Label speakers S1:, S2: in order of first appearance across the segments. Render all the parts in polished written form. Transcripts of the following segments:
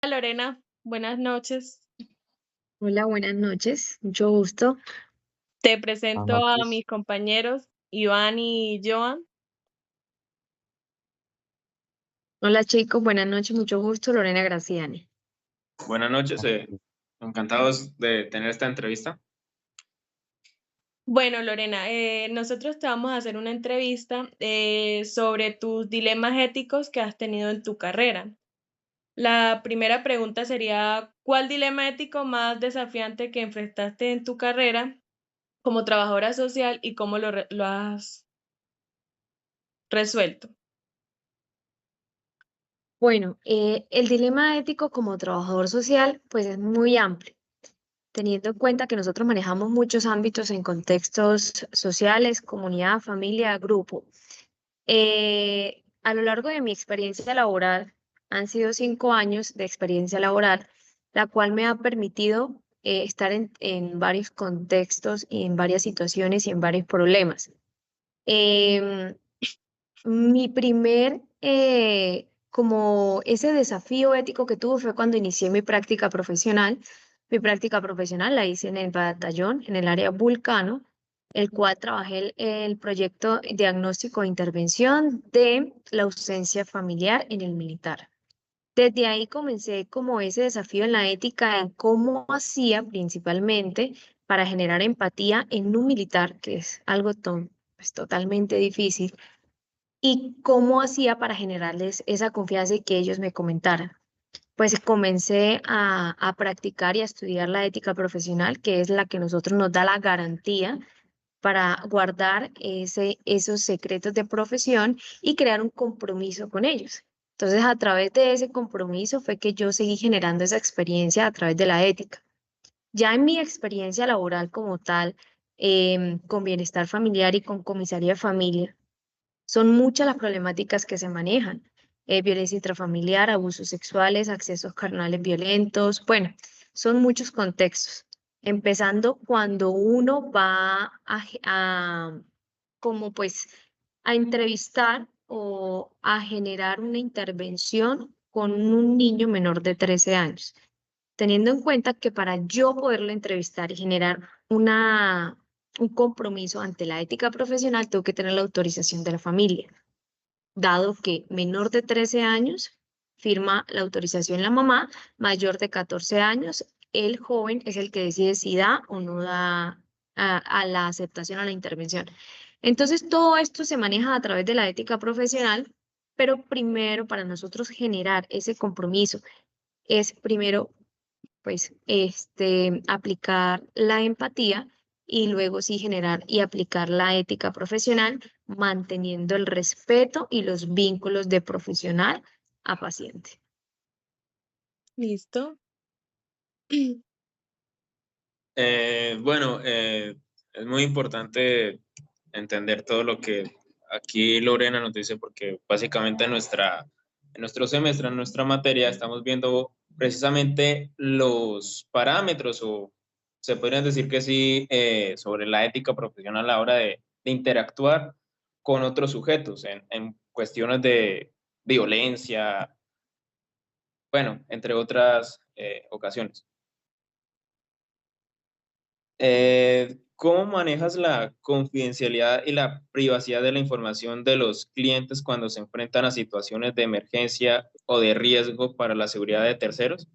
S1: Lorena, buenas noches.
S2: Hola, buenas noches. Mucho gusto.
S1: Te
S3: Buenas
S1: presento a
S3: noches.
S1: mis compañeros Iván y Joan.
S2: Hola chicos, buenas noches. Mucho gusto. Lorena Graciani.
S4: Buenas noches, encantados de tener esta entrevista.
S1: Bueno, Lorena, nosotros te vamos a hacer una entrevista sobre tus dilemas éticos que has tenido en tu carrera. La primera pregunta sería, ¿cuál dilema ético más desafiante que enfrentaste en tu carrera como trabajadora social y cómo lo has resuelto?
S2: Bueno, el dilema ético como trabajador social, pues es muy amplio, teniendo en cuenta que nosotros manejamos muchos ámbitos en contextos sociales, comunidad, familia, grupo. A lo largo de mi experiencia laboral, han sido 5 años de experiencia laboral, la cual me ha permitido estar en varios contextos y en varias situaciones y en varios problemas. Em, Mi primer, como ese desafío ético que tuve fue cuando inicié mi práctica profesional. Mi práctica profesional la hice en el batallón, en el área Vulcano, el cual trabajé el proyecto diagnóstico e intervención de la ausencia familiar en el militar. Desde ahí comencé como ese desafío en la ética, en cómo hacía principalmente para generar empatía en un militar, que es algo pues, totalmente difícil y cómo hacía para generarles esa confianza y que ellos me comentaran. Pues comencé a practicar y a estudiar la ética profesional, que es la que nosotros nos da la garantía para guardar esos secretos de profesión y crear un compromiso con ellos. Entonces, a través de ese compromiso fue que yo seguí generando esa experiencia a través de la ética. Ya en mi experiencia laboral como tal, con bienestar familiar y con comisaría de familia, son muchas las problemáticas que se manejan. Violencia intrafamiliar, abusos sexuales, accesos carnales violentos. Bueno, son muchos contextos. Empezando cuando uno va como pues a entrevistar o a generar una intervención con un niño menor de 13 años, teniendo en cuenta que para yo poderlo entrevistar y generar un compromiso ante la ética profesional, tengo que tener la autorización de la familia, dado que menor de 13 años firma la autorización la mamá, mayor de 14 años, el joven es el que decide si da o no da a la aceptación a la intervención. Entonces, todo esto se maneja a través de la ética profesional, pero primero para nosotros generar ese compromiso es primero pues, aplicar la empatía y luego sí generar y aplicar la ética profesional, manteniendo el respeto y los vínculos de profesional a paciente.
S1: ¿Listo?
S4: Es muy importante entender todo lo que aquí Lorena nos dice, porque básicamente en nuestro semestre, en nuestra materia, estamos viendo precisamente los parámetros, o se podrían decir que sí, sobre la ética profesional a la hora de interactuar con otros sujetos en cuestiones de violencia, bueno, entre otras ocasiones. ¿Cómo manejas la confidencialidad y la privacidad de la información de los clientes cuando se enfrentan a situaciones de emergencia o de riesgo para la seguridad de terceros?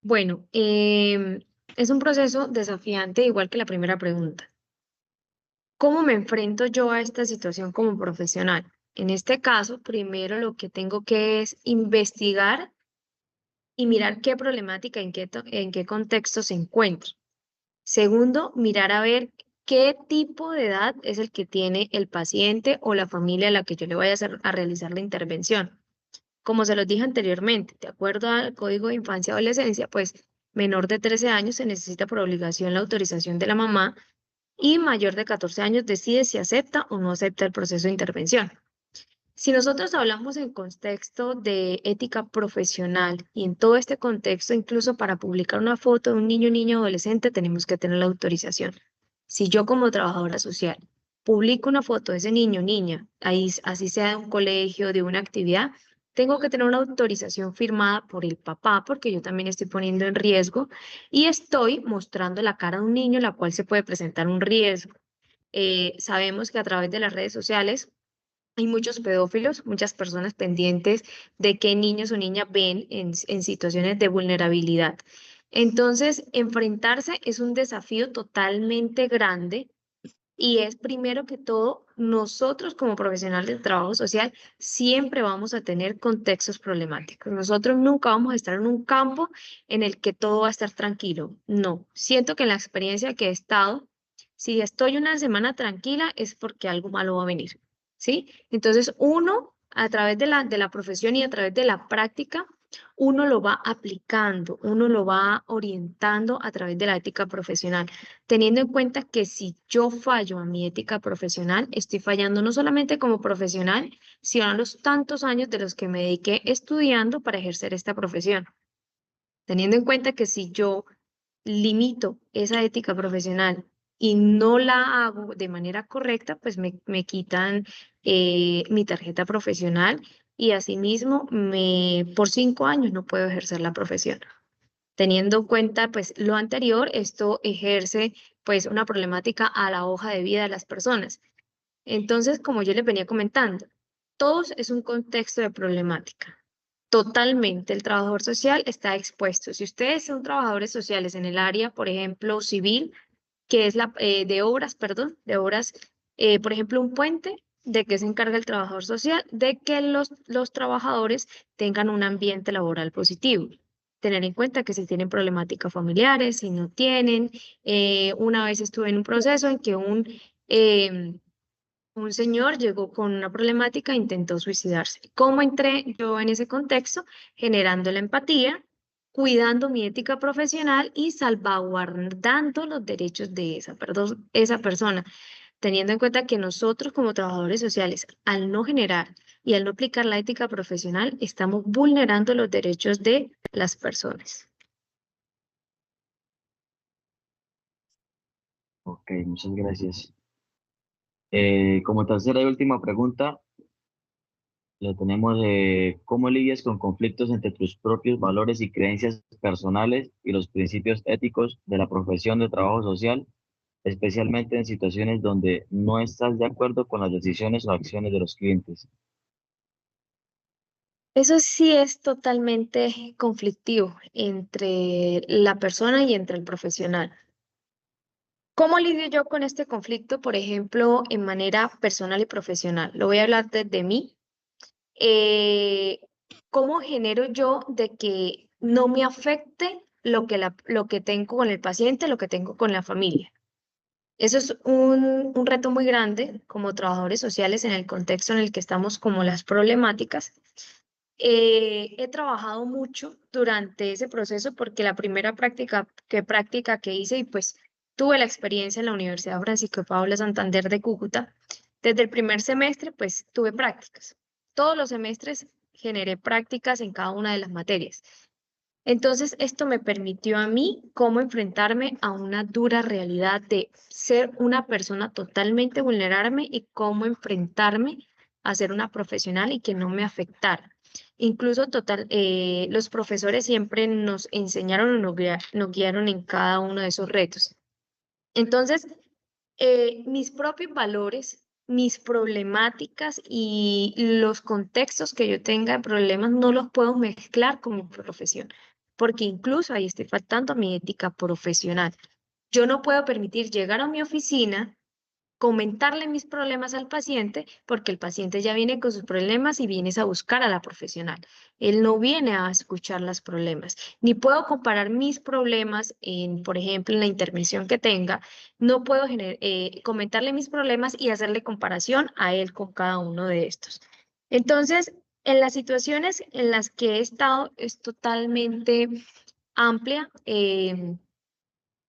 S2: Bueno, es un proceso desafiante, igual que la primera pregunta. ¿Cómo me enfrento yo a esta situación como profesional? En este caso, primero lo que tengo que es investigar y mirar qué problemática, en qué contexto se encuentra. Segundo, mirar a ver qué tipo de edad es el que tiene el paciente o la familia a la que yo le voy a realizar la intervención. Como se los dije anteriormente, de acuerdo al Código de Infancia y Adolescencia, pues menor de 13 años se necesita por obligación la autorización de la mamá y mayor de 14 años decide si acepta o no acepta el proceso de intervención. Si nosotros hablamos en contexto de ética profesional y en todo este contexto, incluso para publicar una foto de un niño, niña, adolescente, tenemos que tener la autorización. Si yo como trabajadora social publico una foto de ese niño, niña, ahí, así sea de un colegio, de una actividad, tengo que tener una autorización firmada por el papá, porque yo también estoy poniendo en riesgo y estoy mostrando la cara de un niño, la cual se puede presentar un riesgo. Sabemos que a través de las redes sociales hay muchos pedófilos, muchas personas pendientes de qué niños o niñas ven en situaciones de vulnerabilidad. Entonces, enfrentarse es un desafío totalmente grande y es primero que todo, nosotros como profesionales de trabajo social siempre vamos a tener contextos problemáticos. Nosotros nunca vamos a estar en un campo en el que todo va a estar tranquilo. No, siento que en la experiencia que he estado, si estoy una semana tranquila es porque algo malo va a venir, ¿sí? Entonces uno, a través de la profesión y a través de la práctica, uno lo va aplicando, uno lo va orientando a través de la ética profesional, teniendo en cuenta que si yo fallo a mi ética profesional, estoy fallando no solamente como profesional, sino a los tantos años de los que me dediqué estudiando para ejercer esta profesión. Teniendo en cuenta que si yo limito esa ética profesional y no la hago de manera correcta, pues me quitan mi tarjeta profesional y asimismo por 5 años no puedo ejercer la profesión. Teniendo en cuenta pues lo anterior, esto ejerce pues una problemática a la hoja de vida de las personas. Entonces, como yo les venía comentando, todos es un contexto de problemática. Totalmente, el trabajador social está expuesto. Si ustedes son trabajadores sociales en el área, por ejemplo, civil, que es de obras, perdón, de obras, por ejemplo, un puente, ¿de qué se encarga el trabajador social? De que los trabajadores tengan un ambiente laboral positivo. Tener en cuenta que si tienen problemáticas familiares, si no tienen. Una vez estuve en un proceso en que un señor llegó con una problemática e intentó suicidarse. ¿Cómo entré yo en ese contexto? Generando la empatía, cuidando mi ética profesional y salvaguardando los derechos de esa persona, teniendo en cuenta que nosotros como trabajadores sociales, al no generar y al no aplicar la ética profesional, estamos vulnerando los derechos de las personas.
S3: Ok, muchas gracias. Como tercera y última pregunta, le tenemos ¿cómo lidias con conflictos entre tus propios valores y creencias personales y los principios éticos de la profesión de trabajo social, especialmente en situaciones donde no estás de acuerdo con las decisiones o acciones de los clientes?
S2: Eso sí es totalmente conflictivo entre la persona y entre el profesional. ¿Cómo lidio yo con este conflicto, por ejemplo, en manera personal y profesional? Lo voy a hablar desde mí. Eh, ¿Cómo genero yo de que no me afecte lo que tengo con el paciente, lo que tengo con la familia? Eso es un reto muy grande como trabajadores sociales en el contexto en el que estamos, como las problemáticas. He trabajado mucho durante ese proceso porque la primera práctica que hice y pues tuve la experiencia en la Universidad Francisco de Paula Santander de Cúcuta, desde el primer semestre pues tuve prácticas. Todos los semestres generé prácticas en cada una de las materias. Entonces, esto me permitió a mí cómo enfrentarme a una dura realidad de ser una persona totalmente vulnerable y cómo enfrentarme a ser una profesional y que no me afectara. Incluso los profesores siempre nos enseñaron o nos guiaron en cada uno de esos retos. Entonces, mis propios valores, mis problemáticas y los contextos que yo tenga de problemas no los puedo mezclar con mi profesión, porque incluso ahí estoy faltando a mi ética profesional. Yo no puedo permitir llegar a mi oficina, comentarle mis problemas al paciente, porque el paciente ya viene con sus problemas y vienes a buscar a la profesional. Él no viene a escuchar los problemas, ni puedo comparar mis problemas por ejemplo, en la intervención que tenga, no puedo comentarle mis problemas y hacerle comparación a él con cada uno de estos. Entonces, en las situaciones en las que he estado es totalmente amplia.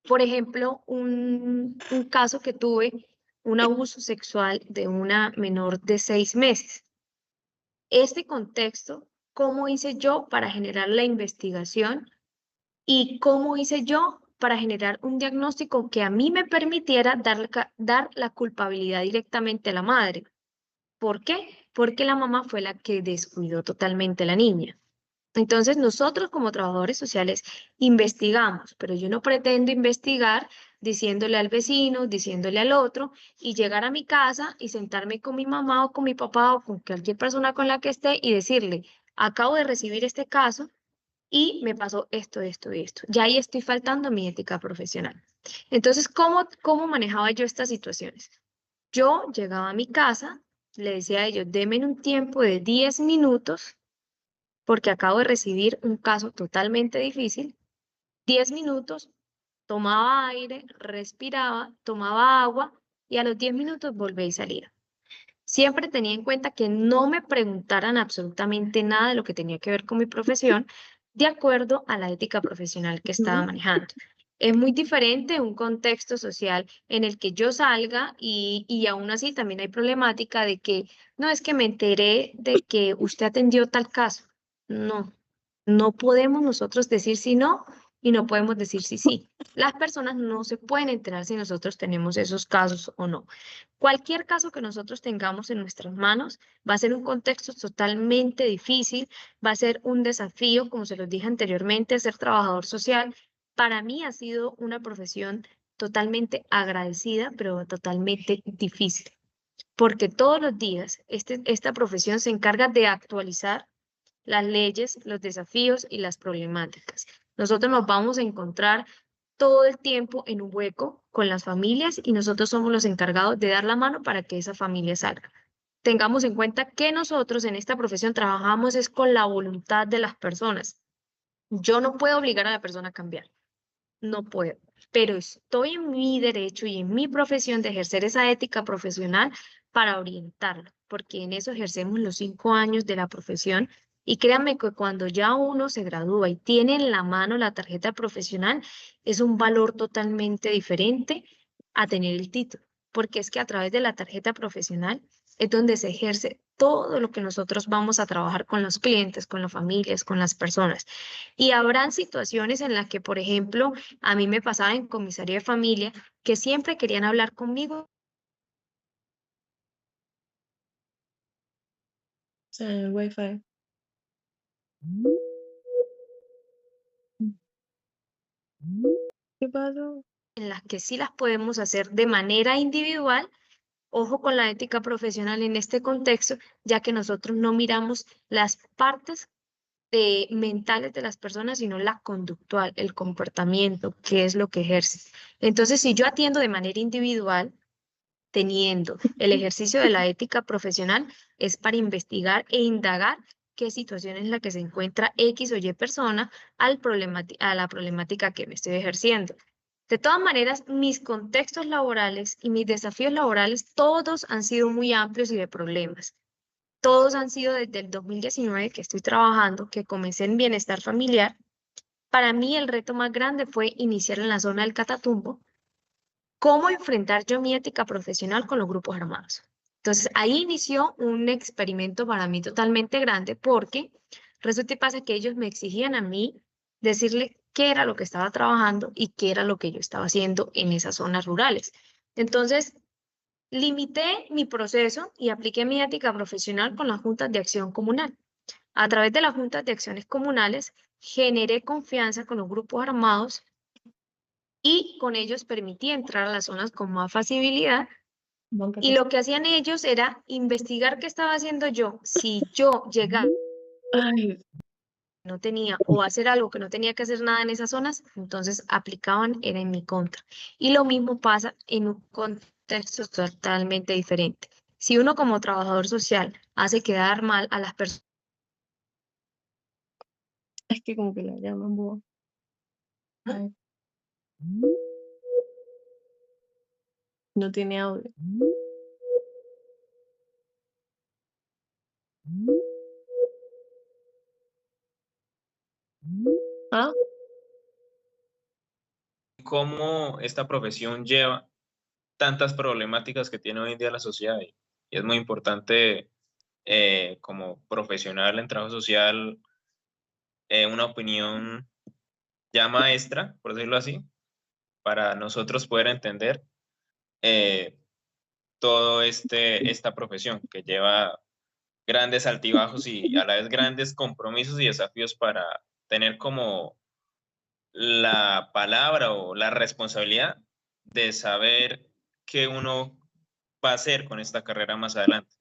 S2: Por ejemplo, un caso que tuve, un abuso sexual de una menor de 6 meses. Este contexto, ¿cómo hice yo para generar la investigación y cómo hice yo para generar un diagnóstico que a mí me permitiera dar la culpabilidad directamente a la madre? ¿Por qué? porque la mamá fue la que descuidó totalmente a la niña. Entonces, nosotros como trabajadores sociales investigamos, pero yo no pretendo investigar diciéndole al vecino, diciéndole al otro, y llegar a mi casa y sentarme con mi mamá o con mi papá o con cualquier persona con la que esté y decirle, acabo de recibir este caso y me pasó esto, esto y esto. Ya ahí estoy faltando a mi ética profesional. Entonces, ¿cómo manejaba yo estas situaciones? Yo llegaba a mi casa, le decía a ellos, denme un tiempo de 10 minutos porque acabo de recibir un caso totalmente difícil. 10 minutos, tomaba aire, respiraba, tomaba agua y a los 10 minutos volví a salir. Siempre tenía en cuenta que no me preguntaran absolutamente nada de lo que tenía que ver con mi profesión, de acuerdo a la ética profesional que estaba manejando. Es muy diferente un contexto social en el que yo salga y aún así también hay problemática de que no es que me enteré de que usted atendió tal caso. No, no podemos nosotros decir si no y no podemos decir si sí. Las personas no se pueden enterar si nosotros tenemos esos casos o no. Cualquier caso que nosotros tengamos en nuestras manos va a ser un contexto totalmente difícil, va a ser un desafío, como se los dije anteriormente, ser trabajador social. Para mí ha sido una profesión totalmente agradecida, pero totalmente difícil, porque todos los días esta profesión se encarga de actualizar las leyes, los desafíos y las problemáticas. Nosotros nos vamos a encontrar todo el tiempo en un hueco con las familias y nosotros somos los encargados de dar la mano para que esa familia salga. Tengamos en cuenta que nosotros en esta profesión trabajamos es con la voluntad de las personas. Yo no puedo obligar a la persona a cambiar, no puedo, pero estoy en mi derecho y en mi profesión de ejercer esa ética profesional para orientarlo, porque en eso ejercemos los 5 años de la profesión. Y créanme que cuando ya uno se gradúa y tiene en la mano la tarjeta profesional, es un valor totalmente diferente a tener el título, porque es que a través de la tarjeta profesional es donde se ejerce todo lo que nosotros vamos a trabajar con los clientes, con las familias, con las personas. Y habrán situaciones en las que, por ejemplo, a mí me pasaba en comisaría de familia que siempre querían hablar conmigo.
S1: El Wi-Fi. ¿Qué pasó?
S2: En las que sí las podemos hacer de manera individual. Ojo con la ética profesional en este contexto, ya que nosotros no miramos las partes mentales de las personas, sino la conductual, el comportamiento, qué es lo que ejerce. Entonces, si yo atiendo de manera individual, teniendo el ejercicio de la ética profesional, es para investigar e indagar qué situación es la que se encuentra X o Y persona a la problemática que me estoy ejerciendo. De todas maneras, mis contextos laborales y mis desafíos laborales, todos han sido muy amplios y de problemas. Todos han sido desde el 2019 que estoy trabajando, que comencé en bienestar familiar. Para mí el reto más grande fue iniciar en la zona del Catatumbo, cómo enfrentar yo mi ética profesional con los grupos armados. Entonces ahí inició un experimento para mí totalmente grande porque resulta y pasa que ellos me exigían a mí decirle qué era lo que estaba trabajando y qué era lo que yo estaba haciendo en esas zonas rurales. Entonces, limité mi proceso y apliqué mi ética profesional con las juntas de acción comunal. A través de las juntas de acciones comunales, generé confianza con los grupos armados y con ellos permití entrar a las zonas con más facilidad. Y lo que hacían ellos era investigar qué estaba haciendo yo. Si yo llegaba,
S1: Ay,
S2: no tenía, o hacer algo que no tenía que hacer nada en esas zonas, entonces aplicaban, era en mi contra. Y lo mismo pasa en un contexto totalmente diferente. Si uno como trabajador social hace quedar mal a las personas,
S1: es que como que la llaman boba. Ay, no tiene audio. ¿Ah?
S4: Cómo esta profesión lleva tantas problemáticas que tiene hoy en día la sociedad. Y es muy importante como profesional en trabajo social, una opinión ya maestra, por decirlo así, para nosotros poder entender todo esta profesión que lleva grandes altibajos y a la vez grandes compromisos y desafíos para tener como la palabra o la responsabilidad de saber qué uno va a hacer con esta carrera más adelante.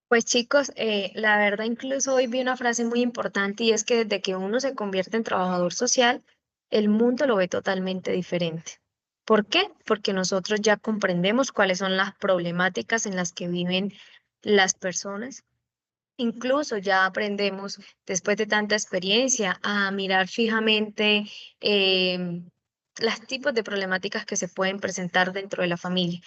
S2: Pues chicos, la verdad incluso hoy vi una frase muy importante y es que desde que uno se convierte en trabajador social, el mundo lo ve totalmente diferente. ¿Por qué? Porque nosotros ya comprendemos cuáles son las problemáticas en las que viven las personas. Incluso ya aprendemos, después de tanta experiencia, a mirar fijamente los tipos de problemáticas que se pueden presentar dentro de la familia.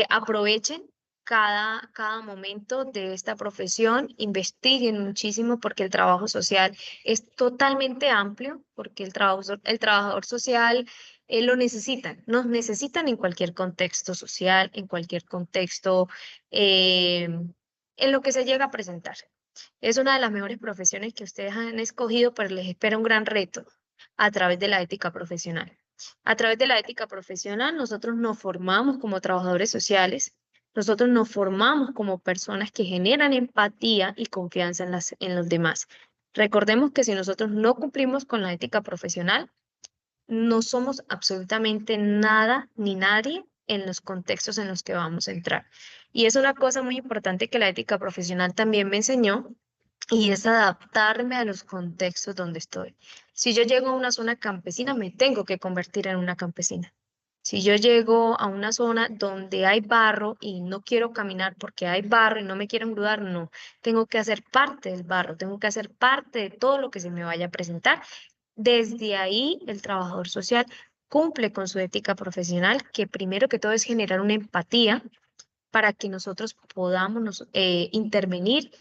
S2: Aprovechen cada momento de esta profesión, investiguen muchísimo porque el trabajo social es totalmente amplio, porque el trabajador social lo necesitan, nos necesitan en cualquier contexto social, en cualquier contexto. eh, en lo que se llega a presentar. Es una de las mejores profesiones que ustedes han escogido, pero les espera un gran reto a través de la ética profesional. A través de la ética profesional, nosotros nos formamos como trabajadores sociales, nosotros nos formamos como personas que generan empatía y confianza en los demás. Recordemos que si nosotros no cumplimos con la ética profesional, no somos absolutamente nada ni nadie en los contextos en los que vamos a entrar. Y es una cosa muy importante que la ética profesional también me enseñó y es adaptarme a los contextos donde estoy. Si yo llego a una zona campesina, me tengo que convertir en una campesina. Si yo llego a una zona donde hay barro y no quiero caminar porque hay barro y no me quiero engrudar, no. Tengo que hacer parte del barro, tengo que hacer parte de todo lo que se me vaya a presentar. Desde ahí, el trabajador social cumple con su ética profesional, que primero que todo es generar una empatía para que nosotros podamos intervenir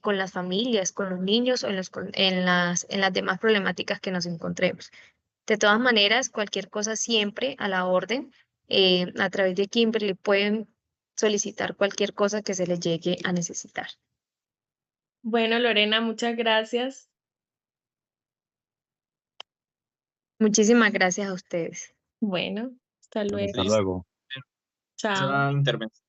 S2: con las familias, con los niños o en las demás problemáticas que nos encontremos. De todas maneras, cualquier cosa siempre a la orden. A través de Kimberly pueden solicitar cualquier cosa que se les llegue a necesitar.
S1: Bueno, Lorena, muchas gracias.
S2: Muchísimas gracias a ustedes.
S1: Bueno, hasta luego.
S3: Hasta luego.
S1: Chao.
S4: Esa intervención